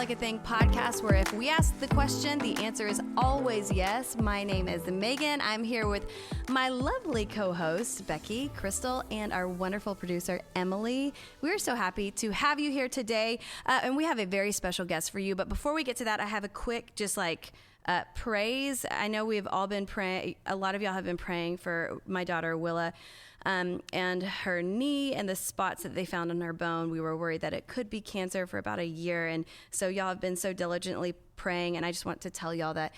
Like a Thing podcast, where if we ask the question, the answer is always yes. My name is Megan. I'm here with my lovely co-host, Becky, Crystal, and our wonderful producer, Emily. We're so happy to have you here today, and we have a very special guest for you. But before we get to that, I have a quick praise. I know we've all been praying. A lot of y'all have been praying for my daughter, Willa, and her knee and the spots that they found on her bone. We were worried that it could be cancer for about a year. And so y'all have been so diligently praying. And I just want to tell y'all that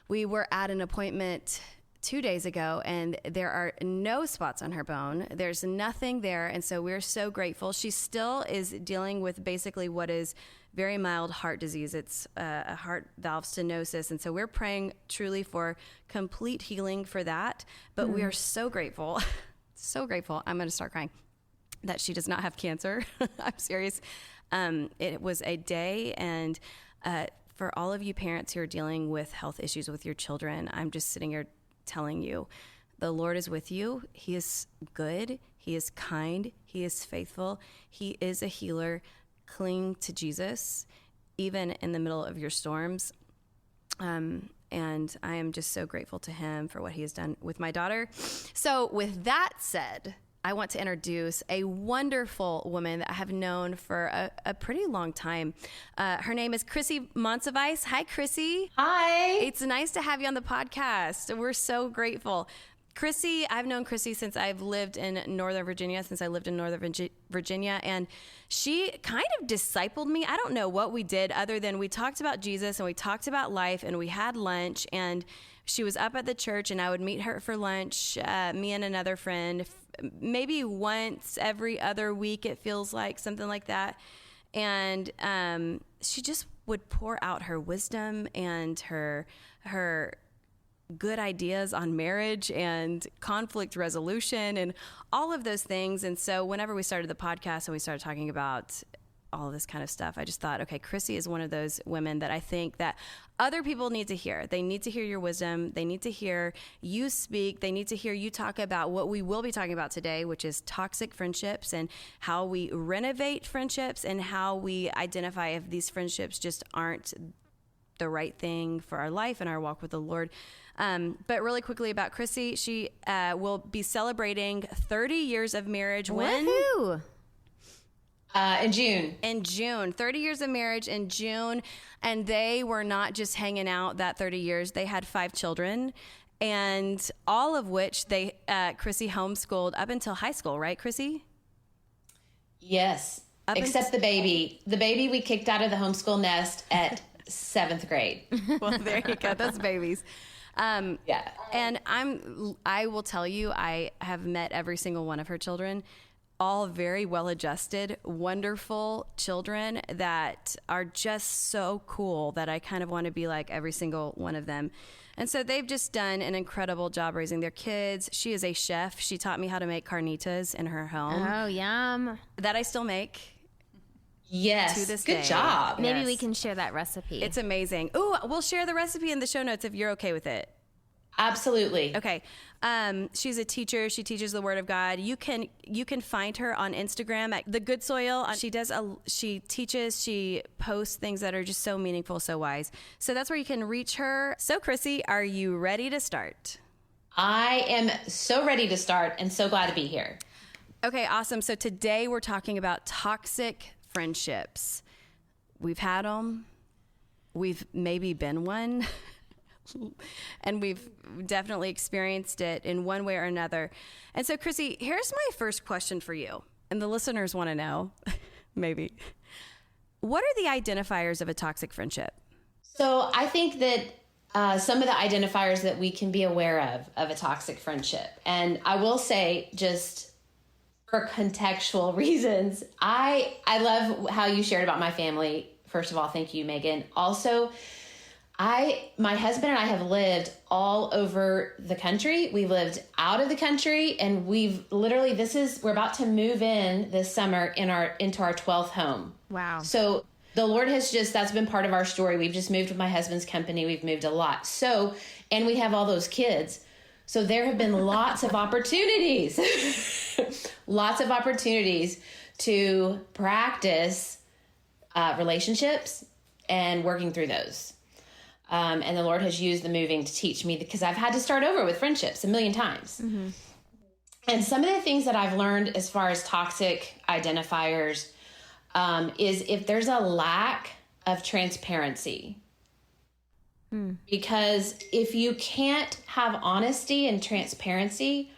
we were at an appointment 2 days ago, and there are no spots on her bone. There's nothing there. And so we're so grateful. She still is dealing with basically what is very mild heart disease. It's a heart valve stenosis. And so we're praying truly for complete healing for that. But we are so grateful, so grateful. I'm going to start crying that she does not have cancer. I'm serious. It was a day. And for all of you parents who are dealing with health issues with your children, I'm just sitting here telling you, the Lord is with you. He is good. He is kind. He is faithful. He is a healer. Cling to Jesus, even in the middle of your storms. And I am just so grateful to him for what he has done with my daughter. So with that said, I want to introduce a wonderful woman that I have known for a pretty long time. Her name is Krisi Monsivaiz. Hi, Krisi. Hi. It's nice to have you on the podcast. We're so grateful. Krisi, I've known Krisi since I've lived in Northern Virginia, and she kind of discipled me. I don't know what we did other than we talked about Jesus and we talked about life and we had lunch, and she was up at the church and I would meet her for lunch, me and another friend, maybe once every other week, it feels like, something like that. And she just would pour out her wisdom and her good ideas on marriage and conflict resolution and all of those things. And so whenever we started the podcast and we started talking about all of this kind of stuff, I just thought, okay, Krisi is one of those women that I think that other people need to hear. They need to hear your wisdom. They need to hear you speak. They need to hear you talk about what we will be talking about today, which is toxic friendships and how we renovate friendships and how we identify if these friendships just aren't the right thing for our life and our walk with the Lord. But really quickly about Krisi, she will be celebrating 30 years of marriage. When? Woohoo! In June. In June. 30 years of marriage in June. And they were not just hanging out that 30 years. They had 5 children, and all of which Krisi homeschooled up until high school, right, Krisi? Yes. Except the baby. The baby we kicked out of the homeschool nest at 7th grade. Well, there you go. Those babies. Yeah. And I will tell you, I have met every single one of her children, all very well-adjusted, wonderful children that are just so cool that I kind of want to be like every single one of them. And so they've just done an incredible job raising their kids. She is a chef. She taught me how to make carnitas in her home. Oh, yum. That I still make. Yes. To this Good day. job. Maybe we can share that recipe. It's amazing. Ooh, we'll share the recipe in the show notes if you're okay with it. Absolutely. Okay. She's a teacher. She teaches the Word of God. You can find her on Instagram at The Good Soil. She teaches, she posts things that are just so meaningful, so wise. So that's where you can reach her. So Krisi, are you ready to start? I am so ready to start and so glad to be here. Okay, awesome. So today we're talking about toxic friendships. We've had them. We've maybe been one. And we've definitely experienced it in one way or another. And so, Krisi, here's my first question for you. And the listeners want to know, maybe. What are the identifiers of a toxic friendship? So I think that some of the identifiers that we can be aware of a toxic friendship. And I will say, just for contextual reasons, I love how you shared about my family. First of all, thank you, Megan. Also, my husband and I have lived all over the country. We've lived out of the country, and we're about to move in this summer into our 12th home. Wow. So the Lord that's been part of our story. We've just moved with my husband's company. We've moved a lot. So, and we have all those kids. So there have been lots of opportunities, to practice relationships and working through those. And the Lord has used the moving to teach me, because I've had to start over with friendships a million times. Mm-hmm. And some of the things that I've learned as far as toxic identifiers is if there's a lack of transparency. Because if you can't have honesty and transparency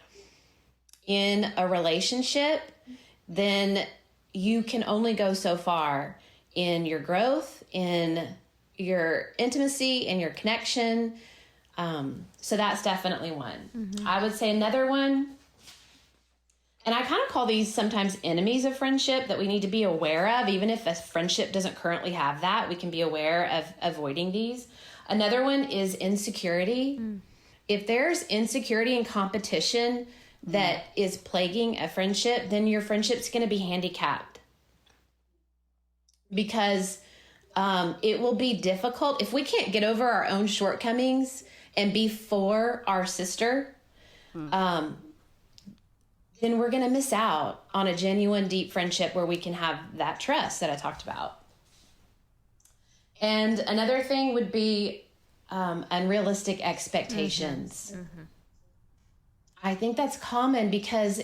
in a relationship, then you can only go so far in your growth, in your intimacy, in your connection. So that's definitely one. Mm-hmm. I would say another one, and I kind of call these sometimes enemies of friendship that we need to be aware of. Even if a friendship doesn't currently have that, we can be aware of avoiding these. Another one is insecurity. If there's insecurity and competition that is plaguing a friendship, then your friendship's going to be handicapped. Because it will be difficult. If we can't get over our own shortcomings and be for our sister, then we're going to miss out on a genuine, deep friendship where we can have that trust that I talked about. And another thing would be unrealistic expectations. Mm-hmm. Mm-hmm. I think that's common because,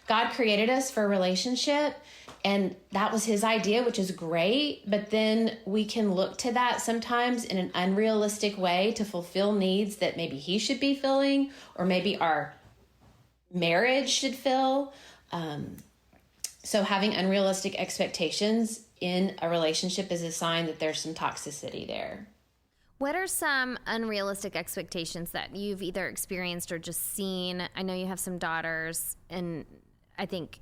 God created us for a relationship, and that was his idea, which is great. But then we can look to that sometimes in an unrealistic way to fulfill needs that maybe he should be filling, or maybe our marriage should fill. So having unrealistic expectations in a relationship is a sign that there's some toxicity there. What are some unrealistic expectations that you've either experienced or just seen? I know you have some daughters, and I think,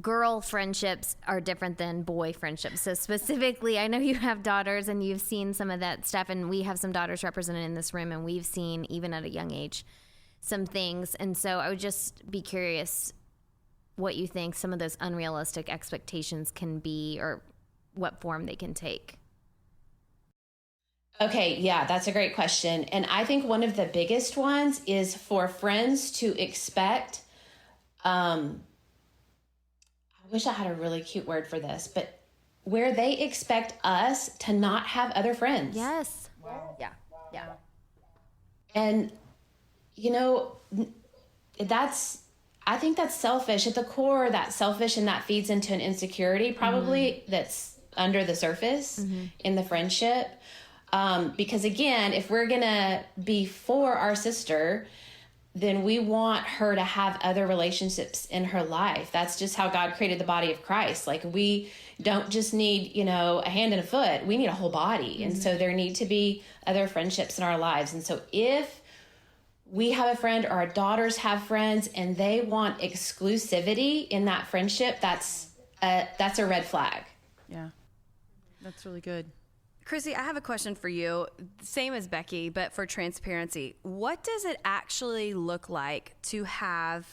girl friendships are different than boy friendships. So specifically, I know you have daughters and you've seen some of that stuff, and we have some daughters represented in this room, and we've seen, even at a young age, some things. And so I would just be curious what you think some of those unrealistic expectations can be, or what form they can take. Okay, yeah, that's a great question. And I think one of the biggest ones is for friends to expect, I wish I had a really cute word for this, but where they expect us to not have other friends. Yes. Wow. Yeah. Yeah. And, I think that's selfish. At the core, that's selfish, and that feeds into an insecurity probably that's under the surface in the friendship. Because again, if we're going to be for our sister, then we want her to have other relationships in her life. That's just how God created the body of Christ. Like, we don't just need, a hand and a foot. We need a whole body. And so there need to be other friendships in our lives. And so if we have a friend, or our daughters have friends, and they want exclusivity in that friendship, that's a red flag. Yeah, that's really good. Krisi, I have a question for you, same as Becky, but for transparency. What does it actually look like to have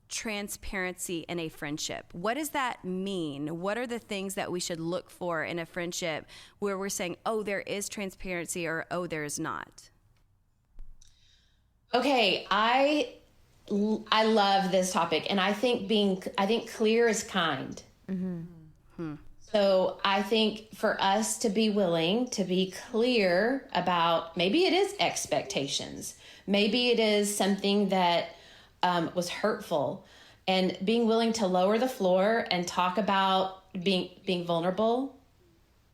transparency in a friendship? What does that mean? What are the things that we should look for in a friendship where we're saying, oh, there is transparency, or oh, there is not? Okay, I love this topic, and I think clear is kind. Mm-hmm. So I think for us to be willing to be clear about, maybe it is expectations, maybe it is something that was hurtful, and being willing to lower the floor and talk about being vulnerable.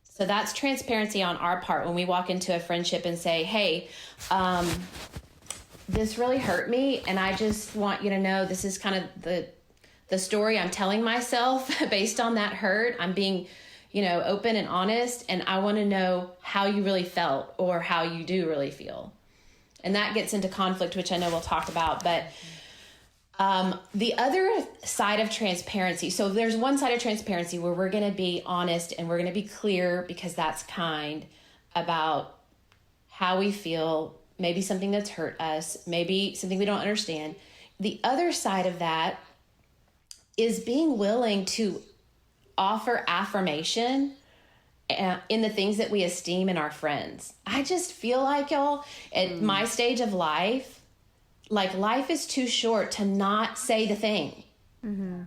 So that's transparency on our part when we walk into a friendship and say, hey, this really hurt me, and I just want you to know this is kind of the story I'm telling myself based on that hurt. I'm being, open and honest, and I want to know how you really felt, or how you do really feel. And that gets into conflict, which I know we'll talk about. But the other side of transparency, so there's one side of transparency where we're going to be honest and we're going to be clear, because that's kind, about how we feel, maybe something that's hurt us, maybe something we don't understand. The other side of that is being willing to offer affirmation in the things that we esteem in our friends. I just feel like, y'all, at my stage of life, like, life is too short to not say the thing. Mm-hmm.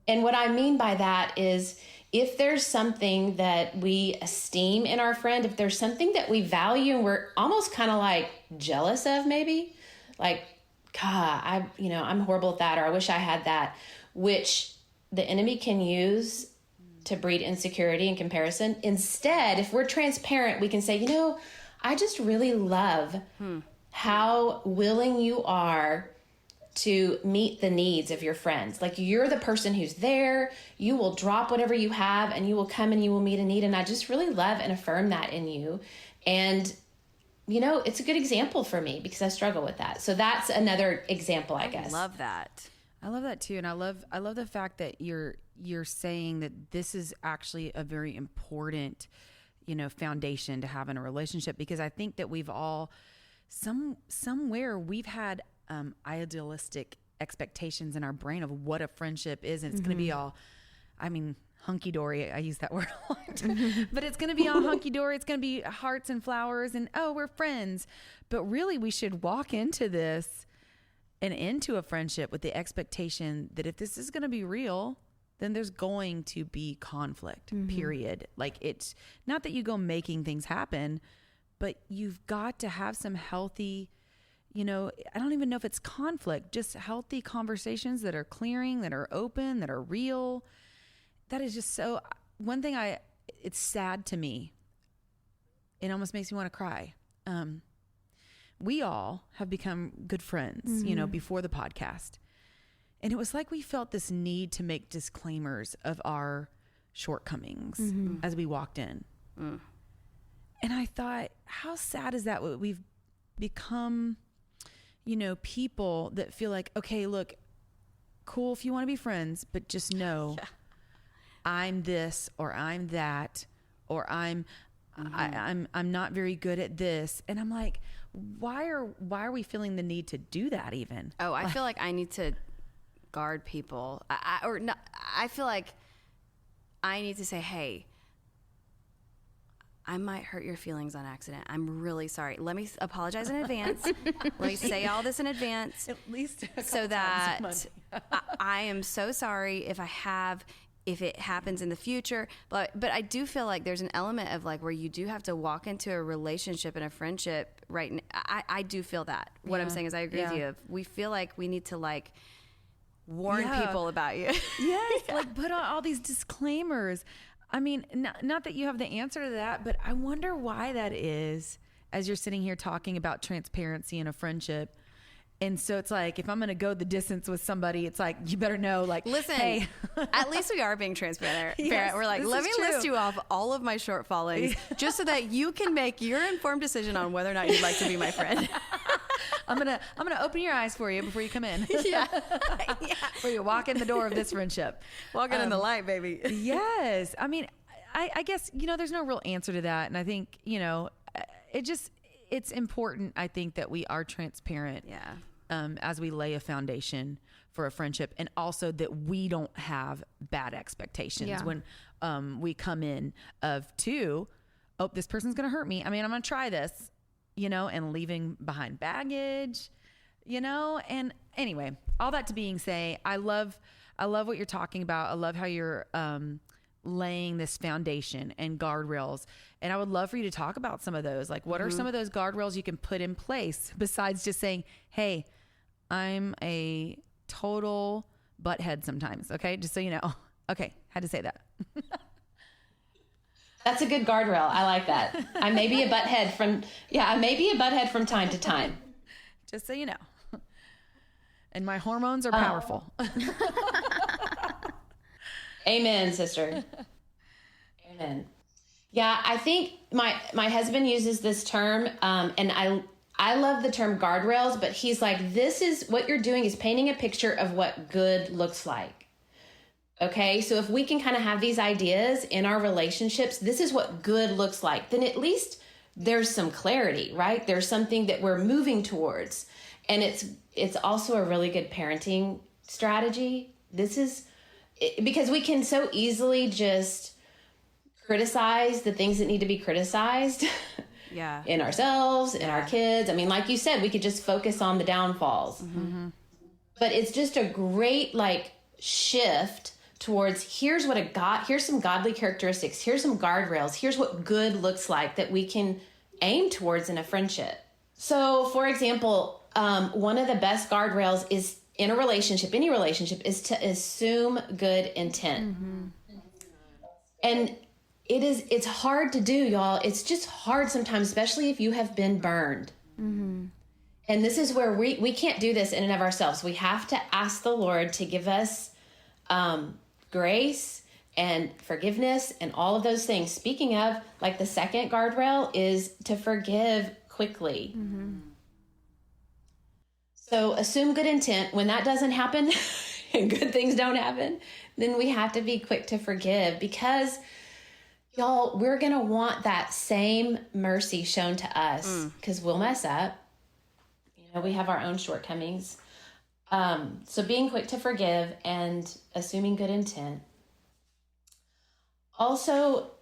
And what I mean by that is, if there's something that we esteem in our friend, if there's something that we value and we're almost kind of like jealous of, maybe like, God, I'm horrible at that, or I wish I had that, which the enemy can use to breed insecurity and comparison. Instead, if we're transparent, we can say, I just really love how willing you are to meet the needs of your friends. Like, you're the person who's there. You will drop whatever you have and you will come and you will meet a need. And I just really love and affirm that in you. And, it's a good example for me because I struggle with that. So that's another example, I guess. I love that. I love that too. And I love the fact that you're saying that this is actually a very important, foundation to have in a relationship, because I think that we've all somewhere we've had idealistic expectations in our brain of what a friendship is. And it's going to be all, hunky-dory. I use that word a lot, but it's going to be all hunky-dory. It's going to be hearts and flowers and, oh, we're friends. But really we should walk into this and into a friendship with the expectation that if this is going to be real, then there's going to be conflict, period. Like, it's not that you go making things happen, but you've got to have some healthy, I don't even know if it's conflict, just healthy conversations that are clearing, that are open, that are real. That is just so, one thing it's sad to me. It almost makes me want to cry. We all have become good friends, before the podcast. And it was like we felt this need to make disclaimers of our shortcomings as we walked in. And I thought, how sad is that? We've become, people that feel like, okay, look, cool if you want to be friends, but just know I'm this, or I'm that, or I'm not very good at this. And I'm like, why are we feeling the need to do that even? Oh, I feel like I need to guard people. I feel like I need to say, hey, I might hurt your feelings on accident. I'm really sorry. Let me apologize in advance. Let me say all this in advance. At least so that I am so sorry if it happens in the future. But I do feel like there's an element of like where you do have to walk into a relationship and a friendship right. I do feel that. What I'm saying is I agree with you. We feel like we need to like warn people about you. Yes, like put on all these disclaimers. I mean, not that you have the answer to that, but I wonder why that is as you're sitting here talking about transparency in a friendship. And so it's like, if I'm going to go the distance with somebody, it's like, you better know, like, listen, hey. At least we are being transparent. Yes, we're like, let me list you off all of my shortfallings just so that you can make your informed decision on whether or not you'd like to be my friend. I'm going to open your eyes for you before you come in. Yeah. Before you walk in the door of this friendship. Walking in the light, baby. Yes. I mean, I guess, there's no real answer to that. And I think, it's important, I think, that we are transparent. Yeah. As we lay a foundation for a friendship, and also that we don't have bad expectations when we come in this person's going to hurt me. I mean, I'm going to try this, and leaving behind baggage, and anyway, all that to being say, I love what you're talking about. I love how you're, laying this foundation and guardrails. And I would love for you to talk about some of those. Like, what are some of those guardrails you can put in place besides just saying, hey, I'm a total butthead sometimes. Okay. Just so you know. Okay. Had to say that. That's a good guardrail. I like that. I may be a butthead from time to time. Just so you know. And my hormones are powerful. Amen, sister. Amen. Yeah, I think my husband uses this term, and I love the term guardrails, but he's like, this is what you're doing is painting a picture of what good looks like. Okay, so if we can kind of have these ideas in our relationships, this is what good looks like, then at least there's some clarity, right? There's something that we're moving towards. And it's also a really good parenting strategy. Because we can so easily just criticize the things that need to be criticized in ourselves, in our kids. I mean, like you said, we could just focus on the downfalls. Mm-hmm. But it's just a great shift towards here's some godly characteristics. Here's some guardrails. Here's what good looks like that we can aim towards in a friendship. So for example, one of the best guardrails is in a relationship, any relationship, is to assume good intent. And it's hard to do, y'all. It's just hard sometimes, especially if you have been burned. And this is where we can't do this in and of ourselves. We have to ask the Lord to give us grace and forgiveness and all of those things. Speaking of, like, the second guardrail is to forgive quickly. So assume good intent. When that doesn't happen and good things don't happen, then we have to be quick to forgive, because y'all, we're going to want that same mercy shown to us, because we'll mess up. We have our own shortcomings. So being quick to forgive and assuming good intent. Also,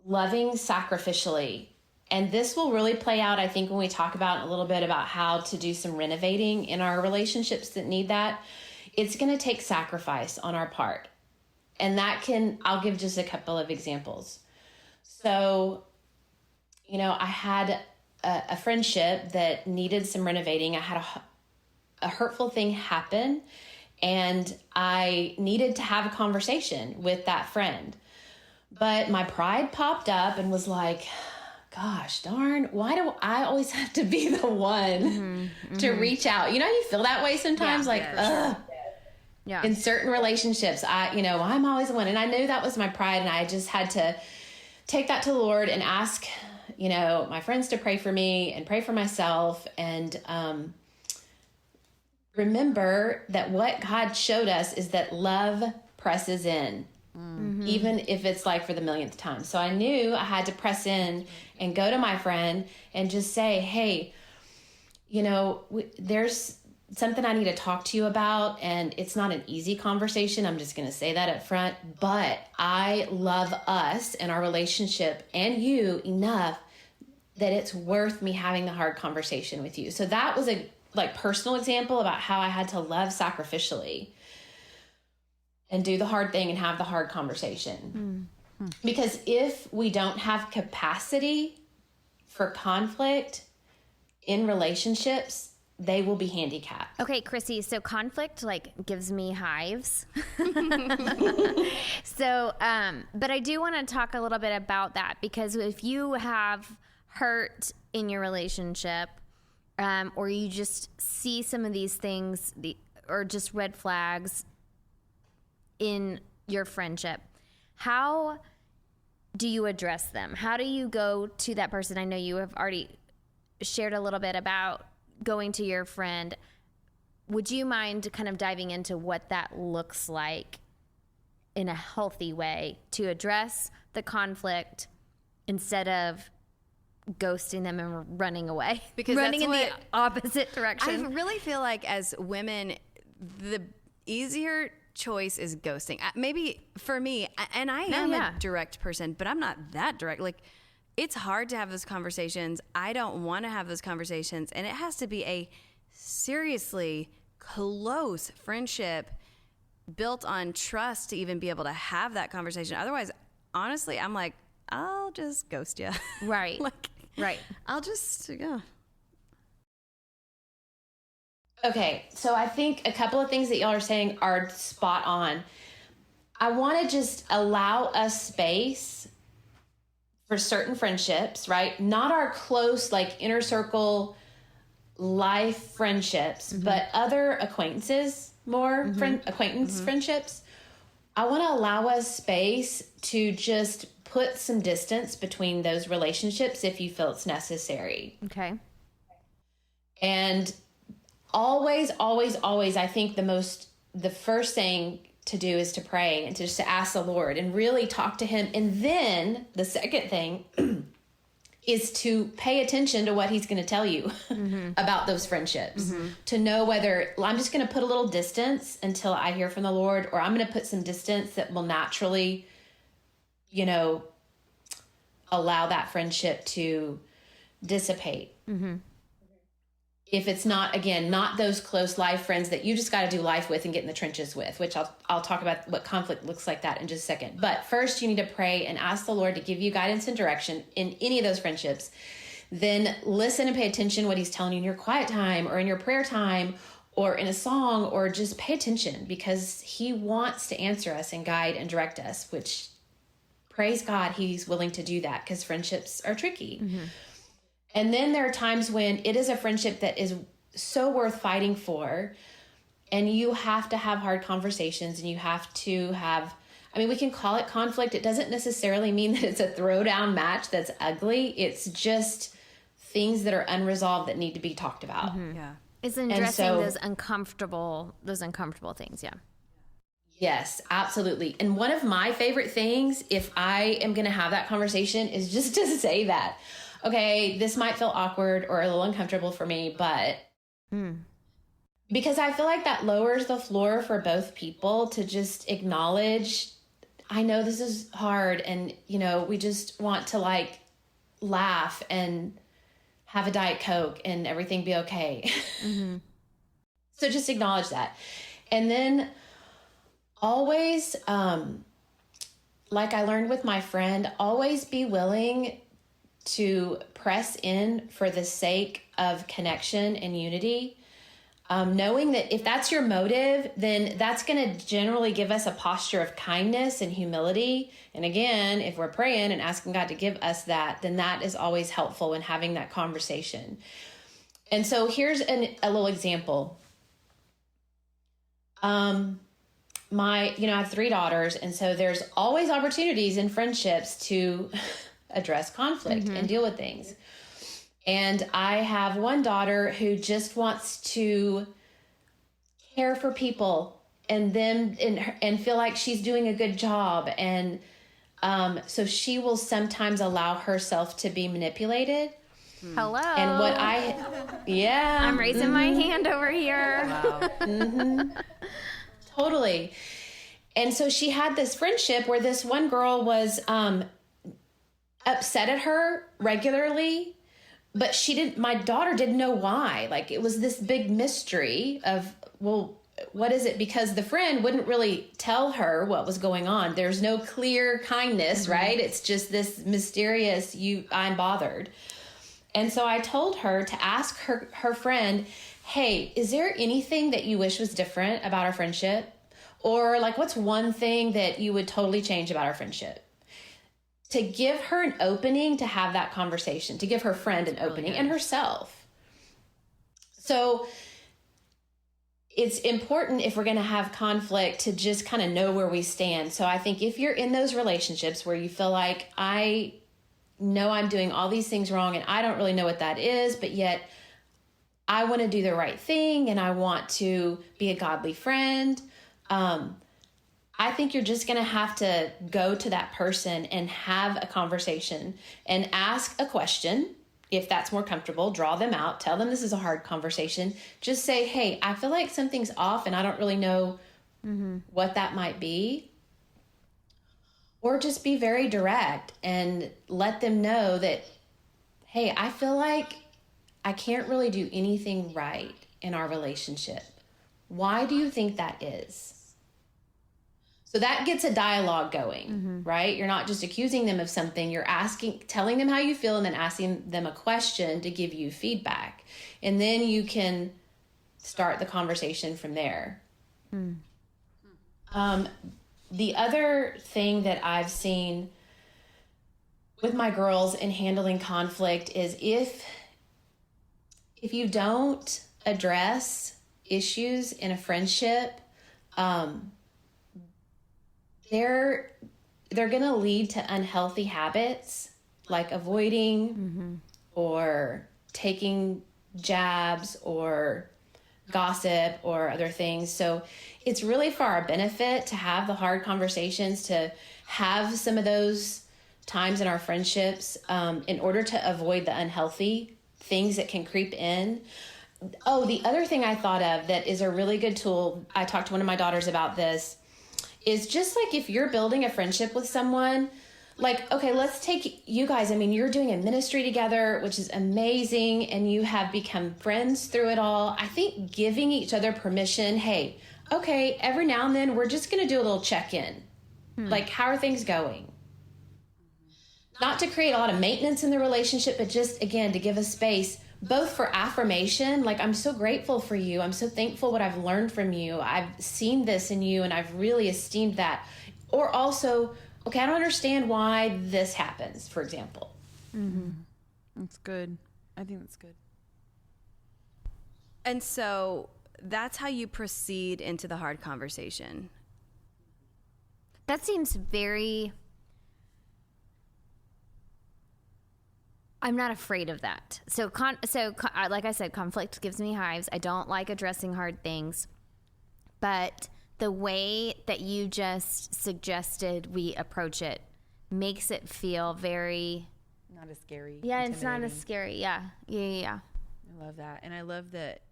loving sacrificially. And this will really play out, I think, when we talk about a little bit about how to do some renovating in our relationships that need that. It's going to take sacrifice on our part. And I'll give just a couple of examples. So, I had a friendship that needed some renovating. I had a hurtful thing happen, and I needed to have a conversation with that friend. But my pride popped up and was like, gosh darn, why do I always have to be the one to reach out? You feel that way sometimes, ugh. Yeah. In certain relationships, I'm always the one. And I knew that was my pride, and I just had to take that to the Lord and ask, my friends to pray for me and pray for myself. And remember that what God showed us is that love presses in, even if it's like for the millionth time. So I knew I had to press in and go to my friend and just say, hey, there's something I need to talk to you about, and it's not an easy conversation. I'm just going to say that up front, but I love us and our relationship and you enough that it's worth me having the hard conversation with you. So that was a personal example about how I had to love sacrificially and do the hard thing and have the hard conversation. Because if we don't have capacity for conflict in relationships, they will be handicapped. Okay, Krisi, so conflict gives me hives. So, but I do want to talk a little bit about that, because if you have hurt in your relationship, or you just see some of these things, or just red flags in your friendship, how do you address them? How do you go to that person? I know you have already shared a little bit about going to your friend. Would you mind kind of diving into what that looks like in a healthy way to address the conflict instead of ghosting them and running away? Because running in the opposite direction. I really feel like as women, the easier choice is ghosting. Maybe for me, and I am a direct person, but I'm not that direct. It's hard to have those conversations. I don't want to have those conversations. And it has to be a seriously close friendship built on trust to even be able to have that conversation. Otherwise, honestly, I'm like, I'll just ghost you. Right. Right. I'll just, yeah. Okay, so I think a couple of things that y'all are saying are spot on. I want to just allow us space for certain friendships, right? Not our close, inner circle life friendships, but other acquaintances, friendships. I want to allow us space to just put some distance between those relationships if you feel it's necessary. Okay. And always, I think the first thing to do is to pray and just to ask the Lord and really talk to him. And then the second thing is to pay attention to what he's going to tell you about those friendships, to know whether I'm just going to put a little distance until I hear from the Lord, or I'm going to put some distance that will naturally, allow that friendship to dissipate. if it's not, again, not those close life friends that you just got to do life with and get in the trenches with, which I'll talk about what conflict looks like that in just a second. But first you need to pray and ask the Lord to give you guidance and direction in any of those friendships. Then listen and pay attention what he's telling you in your quiet time or in your prayer time or in a song, or just pay attention, because he wants to answer us and guide and direct us, which, praise God, he's willing to do that, because friendships are tricky. Mm-hmm. And then there are times when it is a friendship that is so worth fighting for, and you have to have hard conversations, and you have to have, I mean, we can call it conflict. It doesn't necessarily mean that it's a throwdown match that's ugly. It's just things that are unresolved that need to be talked about. Mm-hmm. Yeah. It's addressing those uncomfortable things. Yeah. Yes, absolutely. And one of my favorite things, if I am going to have that conversation, is just to say that, okay, this might feel awkward or a little uncomfortable for me, but because I feel like that lowers the floor for both people to just acknowledge, I know this is hard, and, you know, we just want to like laugh and have a Diet Coke and everything be okay. Mm-hmm. So just acknowledge that. And then always, like I learned with my friend, always be willing to press in for the sake of connection and unity. Knowing that if that's your motive, then that's going to generally give us a posture of kindness and humility. And again, if we're praying and asking God to give us that, then that is always helpful in having that conversation. And so here's a little example. I have 3 daughters, and so there's always opportunities in friendships to address conflict and deal with things. And I have one daughter who just wants to care for people and feel like she's doing a good job. And so she will sometimes allow herself to be manipulated. Hello. And I'm raising my hand over here. Wow. Totally. And so she had this friendship where this one girl was upset at her regularly, but my daughter didn't know why. Like, it was this big mystery of, well, what is it? Because the friend wouldn't really tell her what was going on. There's no clear kindness, right? It's just this mysterious, I'm bothered. And so I told her to ask her friend, hey, is there anything that you wish was different about our friendship? Or like, what's one thing that you would totally change about our friendship? To give her an opening to have that conversation, to give her friend an opening and herself. So it's important, if we're going to have conflict, to just kind of know where we stand. So I think if you're in those relationships where you feel like, I know I'm doing all these things wrong and I don't really know what that is, but yet I want to do the right thing and I want to be a godly friend, I think you're just going to have to go to that person and have a conversation and ask a question. If that's more comfortable, draw them out, tell them this is a hard conversation. Just say, hey, I feel like something's off and I don't really know what that might be. Or just be very direct and let them know that, hey, I feel like I can't really do anything right in our relationship. Why do you think that is? So that gets a dialogue going, right? You're not just accusing them of something. You're telling them how you feel and then asking them a question to give you feedback. And then you can start the conversation from there. The other thing that I've seen with my girls in handling conflict is if you don't address issues in a friendship, they're going to lead to unhealthy habits like avoiding or taking jabs or gossip or other things. So it's really for our benefit to have the hard conversations, to have some of those times in our friendships in order to avoid the unhealthy things that can creep in. Oh, the other thing I thought of that is a really good tool, I talked to one of my daughters about this, is just like if you're building a friendship with someone, like, okay, let's take you guys. I mean, you're doing a ministry together, which is amazing, and you have become friends through it all. I think giving each other permission, hey, okay, every now and then we're just going to do a little check-in. Like, how are things going? Not to create a lot of maintenance in the relationship, but just, again, to give a space both for affirmation, like, I'm so grateful for you. I'm so thankful what I've learned from you. I've seen this in you, and I've really esteemed that. Or also, okay, I don't understand why this happens, for example. That's good. I think that's good. And so that's how you proceed into the hard conversation. That seems very... I'm not afraid of that. So like I said, conflict gives me hives. I don't like addressing hard things. But the way that you just suggested we approach it makes it feel very... Not as scary. Yeah, it's not as scary. Yeah. I love that. And I love that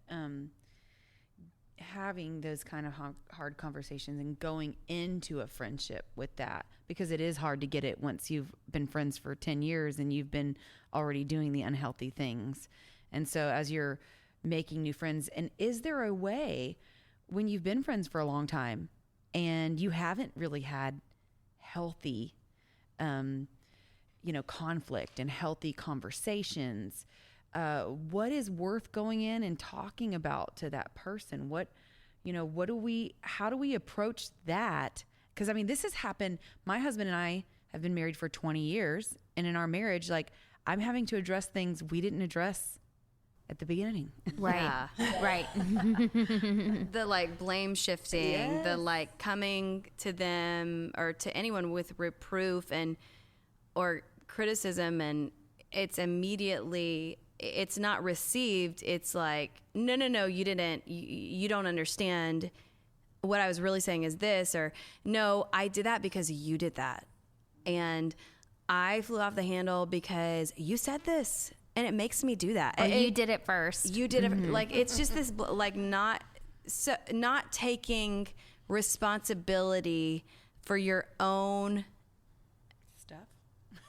having those kind of hard conversations and going into a friendship with that, because it is hard to get it once you've been friends for 10 years and you've been already doing the unhealthy things. And so as you're making new friends, and is there a way when you've been friends for a long time and you haven't really had healthy, conflict and healthy conversations, what is worth going in and talking about to that person? How do we approach that? Because I mean, this has happened. My husband and I have been married for 20 years, and in our marriage, like, I'm having to address things we didn't address at the beginning. Right. Yeah. Right. The like blame shifting, Yes. the like coming to them or to anyone with reproof or criticism, and it's immediately, it's not received. It's like, no, you didn't, you don't understand. What I was really saying is this, or no, I did that because you did that. And I flew off the handle because you said this, and it makes me do that. Or you did it first. You did it. Like, it's just this, like, not taking responsibility for your own Stuff.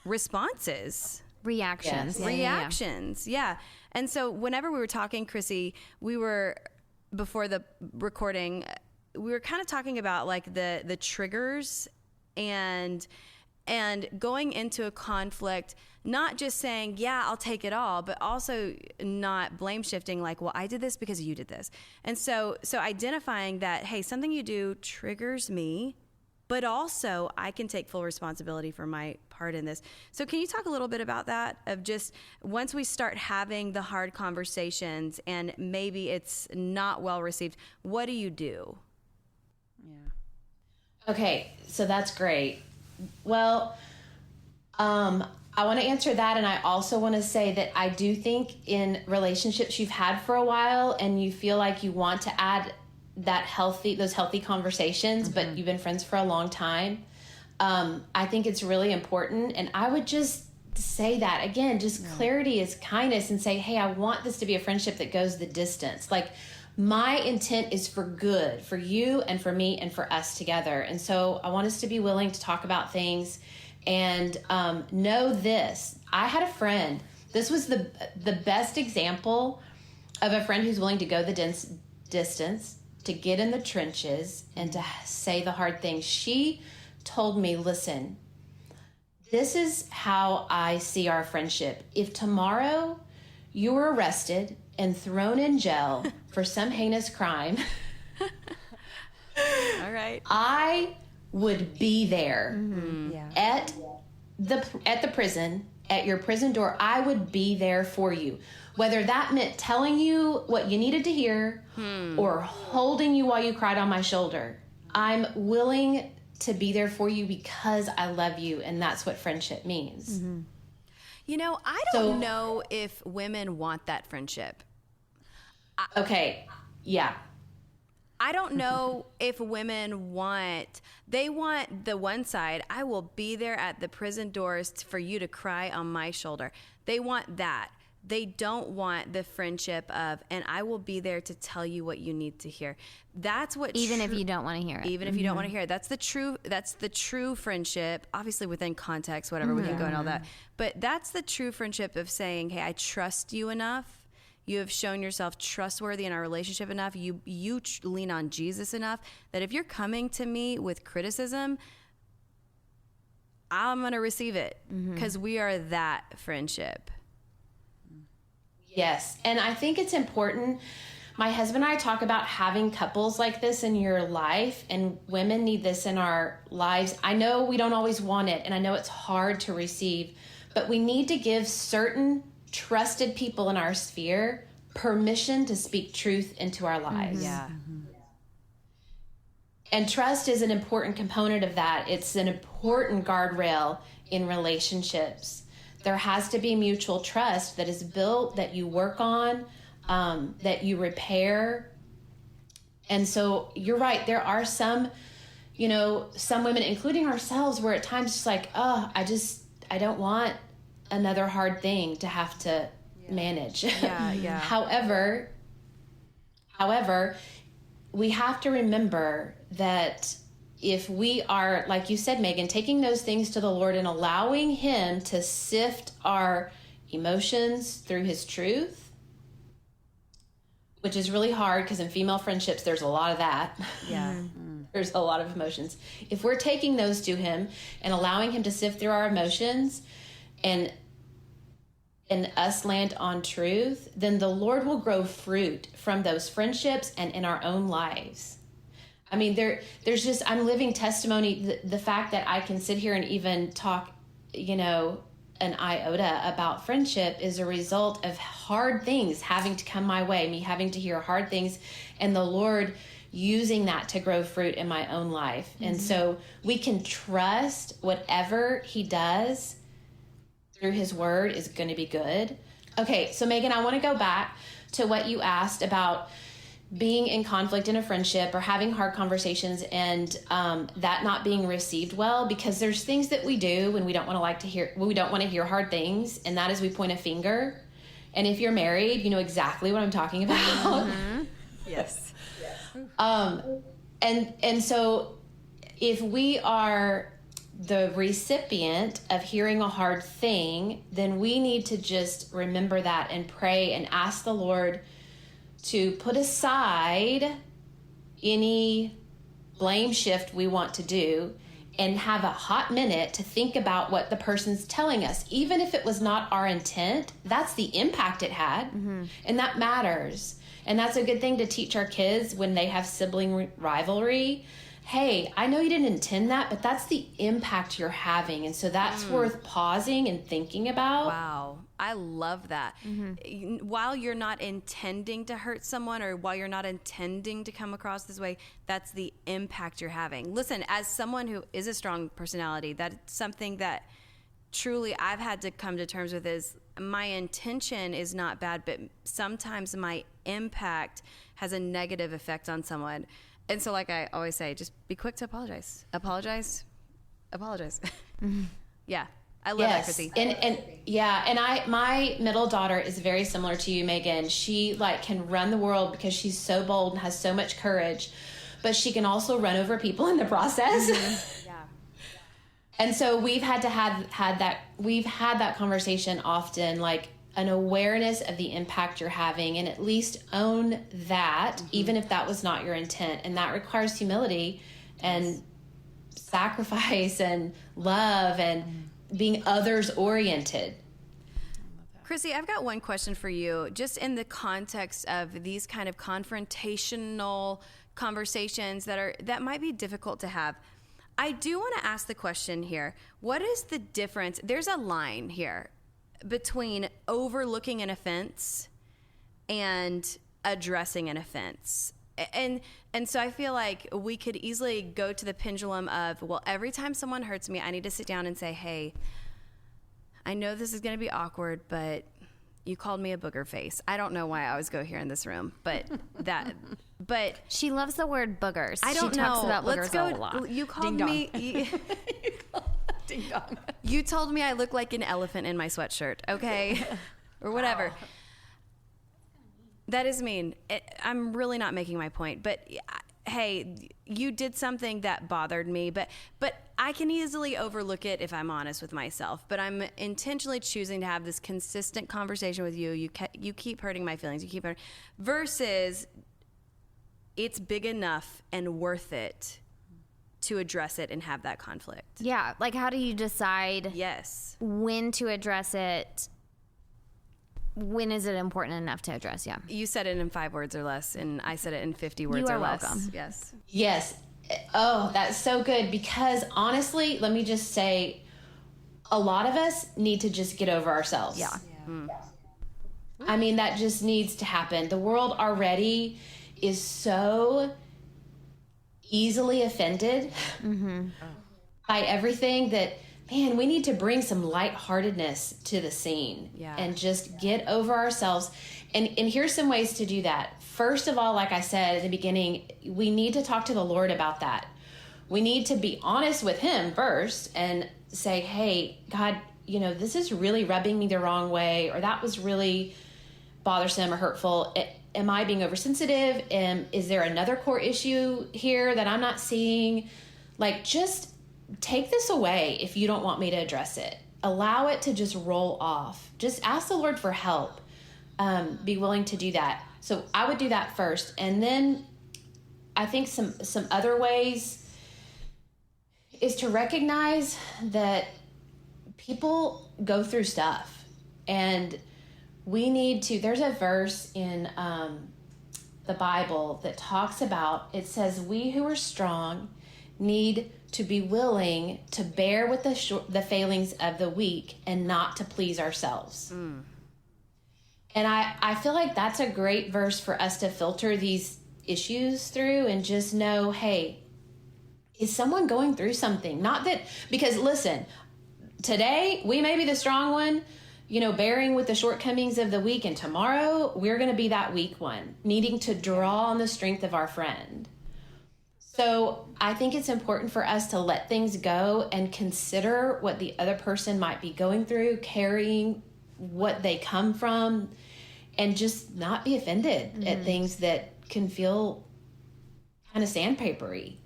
responses. Reactions. Yes. Reactions. Yeah. And so whenever we were talking, Krisi, before the recording, we were kind of talking about like the triggers and going into a conflict, not just saying, yeah, I'll take it all, but also not blame shifting, like, well, I did this because you did this. And so identifying that, hey, something you do triggers me, but also I can take full responsibility for my part in this. So can you talk a little bit about that, of just once we start having the hard conversations and maybe it's not well received, what do you do? Yeah. Okay, so that's great. Well, I want to answer that, and I also want to say that I do think in relationships you've had for a while and you feel like you want to add those healthy conversations, but you've been friends for a long time. I think it's really important, and I would just say that again, just clarity is kindness, and say, hey, I want this to be a friendship that goes the distance. Like, my intent is for good, for you and for me and for us together. And so I want us to be willing to talk about things and know this. I had a friend, this was the best example of a friend who's willing to go the distance, to get in the trenches and to say the hard things. She told me, listen, this is how I see our friendship. If tomorrow you were arrested and thrown in jail for some heinous crime, All right. I would be there Yeah. at the prison, at your prison door. I would be there for you. Whether that meant telling you what you needed to hear or holding you while you cried on my shoulder, I'm willing to be there for you because I love you, and that's what friendship means. You know, I don't know if women want that friendship. Okay, yeah. I don't know if women want the one side, I will be there at the prison doors for you to cry on my shoulder. They want that. They don't want the friendship of, and I will be there to tell you what you need to hear. That's what even if you don't want to hear it. Even if you don't want to hear it. That's the true friendship, obviously within context, whatever, we can go and all that. But that's the true friendship of saying, hey, I trust you enough. You have shown yourself trustworthy in our relationship enough. You lean on Jesus enough that if you're coming to me with criticism, I'm going to receive it because we are that friendship. Yes. And I think it's important. My husband and I talk about having couples like this in your life, and women need this in our lives. I know we don't always want it, and I know it's hard to receive, but we need to give certain trusted people in our sphere permission to speak truth into our lives. Yeah. And trust is an important component of that. It's an important guardrail in relationships. There has to be mutual trust that is built, that you work on, that you repair. And so you're right. There are some women, including ourselves, where at times it's like, oh, I don't want another hard thing to have to manage. Yeah. However, we have to remember that if we are, like you said, Megan, taking those things to the Lord and allowing him to sift our emotions through his truth, which is really hard because in female friendships, there's a lot of that. Yeah. There's a lot of emotions. If we're taking those to him and allowing him to sift through our emotions and us land on truth, then the Lord will grow fruit from those friendships and in our own lives. I mean, there's just, I'm living testimony. The fact that I can sit here and even talk, an iota about friendship is a result of hard things having to come my way, me having to hear hard things, and the Lord using that to grow fruit in my own life. And so we can trust whatever he does through his word is going to be good. Okay, so Megan, I want to go back to what you asked about being in conflict in a friendship or having hard conversations and that not being received well, because there's things that we do when we don't want to hear hard things, and that is we point a finger. And if you're married, you know exactly what I'm talking about. Yes. And so if we are the recipient of hearing a hard thing, then we need to just remember that and pray and ask the Lord to put aside any blame shift we want to do and have a hot minute to think about what the person's telling us. Even if it was not our intent, that's the impact it had. And that matters. And that's a good thing to teach our kids when they have sibling rivalry. Hey, I know you didn't intend that, but that's the impact you're having. And so that's worth pausing and thinking about. Wow. I love that. While you're not intending to hurt someone or while you're not intending to come across this way, that's the impact you're having. Listen, as someone who is a strong personality, that's something that truly I've had to come to terms with is my intention is not bad, but sometimes my impact has a negative effect on someone. And so like I always say, just be quick to apologize. Apologize. Yeah. I love that, Krisi. And my middle daughter is very similar to you, Megan. She can run the world because she's so bold and has so much courage, but she can also run over people in the process. Yeah. And so we've had that conversation often, like an awareness of the impact you're having, and at least own that, even if that was not your intent. And that requires humility and sacrifice and love and being others oriented. Krisi, I've got one question for you, just in the context of these kind of confrontational conversations that might be difficult to have. I do want to ask the question here. What is the difference? There's a line here between overlooking an offense and addressing an offense. And so I feel like we could easily go to the pendulum of, well, every time someone hurts me, I need to sit down and say, hey, I know this is going to be awkward, but you called me a booger face. I don't know why I always go here in this room, but she loves the word boogers. I don't know. She talks about boogers Let's go. a lot. You called Ding me. Ding dong. You told me I look like an elephant in my sweatshirt. Okay. or whatever. That is mean. I'm really not making my point, but hey, you did something that bothered me, but I can easily overlook it if I'm honest with myself. But I'm intentionally choosing to have this consistent conversation with you. You keep hurting my feelings. You keep hurting, versus it's big enough and worth it to address it and have that conflict. Yeah, like how do you decide Yes. when to address it? When is it important enough to address? Yeah. You said it in 5 words or less, and I said it in 50 words You are or less. welcome. Yes. Yes. Oh, that's so good, because honestly, let me just say, a lot of us need to just get over ourselves. Yeah. I mean, that just needs to happen. The world already is so easily offended by everything that, man, we need to bring some lightheartedness to the scene and just get over ourselves. And here's some ways to do that. First of all, like I said at the beginning, we need to talk to the Lord about that. We need to be honest with him first and say, hey, God, this is really rubbing me the wrong way, or that was really bothersome or hurtful. Am I being oversensitive? Is there another core issue here that I'm not seeing? Like, just take this away if you don't want me to address it. Allow it to just roll off. Just ask the Lord for help. Be willing to do that. So I would do that first. And then I think some other ways is to recognize that people go through stuff, and we need to, there's a verse in the Bible that talks about, it says, we who are strong need to be willing to bear with the failings of the weak and not to please ourselves. And I feel like that's a great verse for us to filter these issues through and just know, hey, is someone going through something? Not that, because listen, today we may be the strong one, bearing with the shortcomings of the weak, and tomorrow we're going to be that weak one, needing to draw on the strength of our friend. So I think it's important for us to let things go and consider what the other person might be going through, carrying what they come from, and just not be offended at things that can feel kind of sandpapery.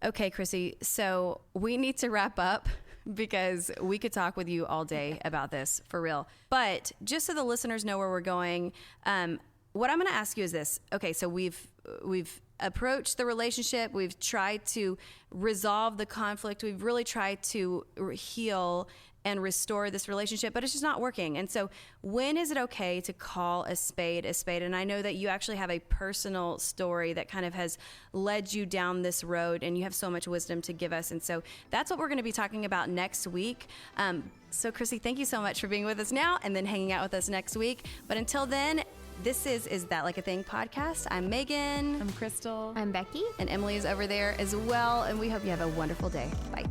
Okay, Krisi, so we need to wrap up because we could talk with you all day about this, for real. But just so the listeners know where we're going, what I'm going to ask you is this. Okay, so we've approached the relationship. We've tried to resolve the conflict. We've really tried to heal and restore this relationship, but it's just not working. And so when is it okay to call a spade a spade? And I know that you actually have a personal story that kind of has led you down this road, and you have so much wisdom to give us. And so that's what we're going to be talking about next week. So Krisi, thank you so much for being with us now and then hanging out with us next week. But until then, this is That Like a Thing podcast. I'm Megan. I'm Crystal. I'm Becky. And Emily is over there as well. And we hope you have a wonderful day. Bye.